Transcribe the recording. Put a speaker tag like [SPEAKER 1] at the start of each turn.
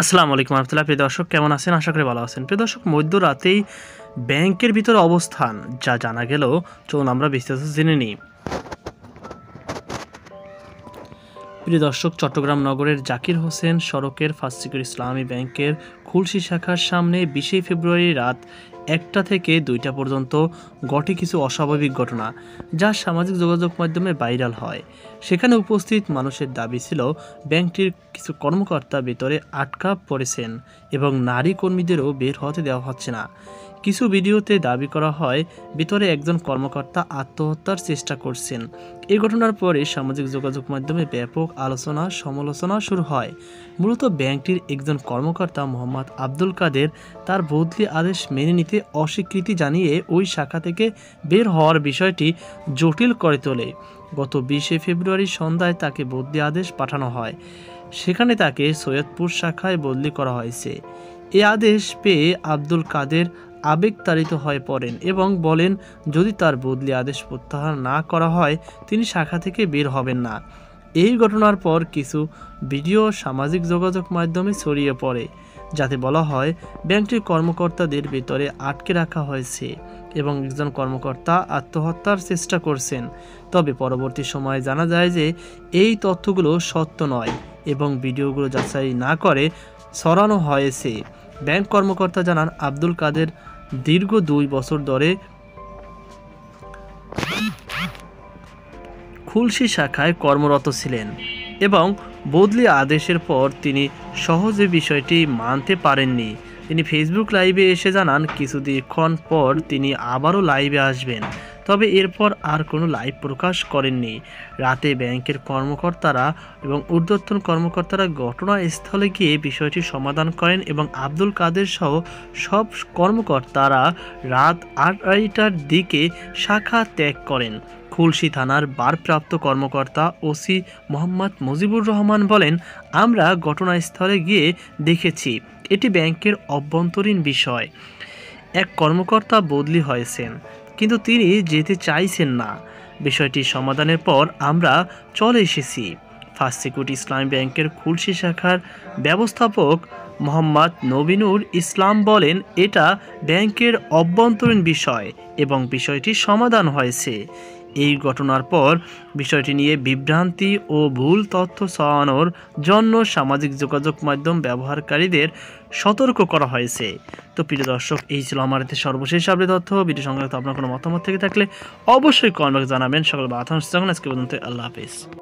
[SPEAKER 1] আসসালামু আলাইকুম রহমতুল্লাহ। প্রিয় দর্শক, কেমন আছেন? আশা করি ভালো আছেন। প্রিয় দর্শক, মধ্যরাতেই ব্যাংকের ভিতরে অবস্থান যা জানা গেল, চলুন আমরা বিস্তারিত জেনে নিই। প্রিয় দর্শক, চট্টগ্রাম নগরের জাকির হোসেন সড়কের ফার্স্ট সিকিউরিটি ইসলামী ব্যাংকের খুলশী শাখার সামনে 20 ফেব্রুয়ারি রাত 1টা থেকে 2টা পর্যন্ত ঘটে কিছু অস্বাভাবিক ঘটনা, যা সামাজিক যোগাযোগ মাধ্যমে ভাইরাল হয়। সেখানে উপস্থিত মানুষের দাবি ছিল ব্যাংকটির কিছু কর্মকর্তা ভেতরে আটকা পড়েছেন এবং নারী কর্মীদেরও বের হতে দেওয়া হচ্ছে না। কিছু ভিডিওতে দাবি করা হয় ভিতরে একজন কর্মকর্তা আত্মহত্যার চেষ্টা করছেন। এই ঘটনার পরে সামাজিক যোগাযোগ মাধ্যমে ব্যাপক আলোচনা সমালোচনা শুরু হয়। মূলত ব্যাংকটির একজন কর্মকর্তা মোহাম্মদ আব্দুল কাদের তার বদলি আদেশ মেনে নিতে অস্বীকৃতি জানিয়ে ওই শাখা থেকে বের হওয়ার বিষয়টি জটিল করে তোলে। গত 20 ফেব্রুয়ারি সন্ধ্যায় তাকে বদলি আদেশ পাঠানো হয়। সেখানে তাকে সৈয়দপুর শাখায় বদলি করা হয়েছে। এই আদেশ পেয়ে আব্দুল কাদের আবেগতাড়িত হয়ে পড়েন এবং বলেন যদি তার বদলি আদেশ প্রত্যাহার না করা হয় তিনি শাখা থেকে বের হবেন না। এই ঘটনার পর কিছু ভিডিও সামাজিক যোগাযোগ মাধ্যমে ছড়িয়ে পড়ে, যাতে বলা হয় ব্যাংকটির কর্মকর্তাদের ভেতরে আটকে রাখা হয়েছে এবং একজন কর্মকর্তা আত্মহত্যার চেষ্টা করছেন। তবে পরবর্তী সময়ে জানা যায় যে এই তথ্যগুলো সত্য নয় এবং ভিডিওগুলো যাচাই না করে ছড়ানো হয়েছে। ব্যাংক কর্মকর্তা জানান আব্দুল কাদের দীর্ঘ 2 বছর ধরে খুলশী শাখায় কর্মরত ছিলেন এবং বদলি আদেশের পর তিনি সহজে বিষয়টি মানতে পারেননি। তিনি ফেসবুক লাইভে এসে জানান কিছুক্ষণ পর তিনি আবারও লাইভে আসবেন, তবে এরপর আর কোনো লাইভ প্রকাশ করেননি। রাতে ব্যাংকের কর্মকর্তারা এবং ঊর্ধ্বতন কর্মকর্তারা ঘটনাস্থলে গিয়ে বিষয়টি সমাধান করেন এবং আব্দুল কাদের সহ সব কর্মকর্তারা রাত 8টার দিকে শাখা ত্যাগ করেন। খুলশী থানার ভারপ্রাপ্ত কর্মকর্তা ওসি মোহাম্মদ মুজিবুর রহমান বলেন, আমরা ঘটনাস্থলে গিয়ে দেখেছি এটি ব্যাংকের অভ্যন্তরীণ বিষয়। এক কর্মকর্তা বদলি হয়েছেন কিন্তু তিনি যেতে চাইছেন না। বিষয়টি সমাধানের পর আমরা চলে এসেছি। ফার্স্ট সিকিউরিটি ইসলামী ব্যাংকের খুলশী শাখার ব্যবস্থাপক মোহাম্মদ নবীনুর ইসলাম বলেন, এটা ব্যাংকের অভ্যন্তরীণ বিষয় এবং বিষয়টি সমাধান হয়েছে। এই ঘটনার পর বিষয়টি নিয়ে বিভ্রান্তি ও ভুল তথ্য ছড়ানোর জন্য সামাজিক যোগাযোগ মাধ্যম ব্যবহারকারীদের সতর্ক করা হয়েছে। তো প্রিয় দর্শক, এই ছিল আমার এতে সর্বশেষ আপডেট তথ্য। ভিডিও সংক্রান্ত আপনার কোনো মতামত থেকে থাকলে অবশ্যই কমেন্ট বক্সে জানাবেন। সকল বাধা আজকে পর্যন্ত, আল্লাহ হাফেজ।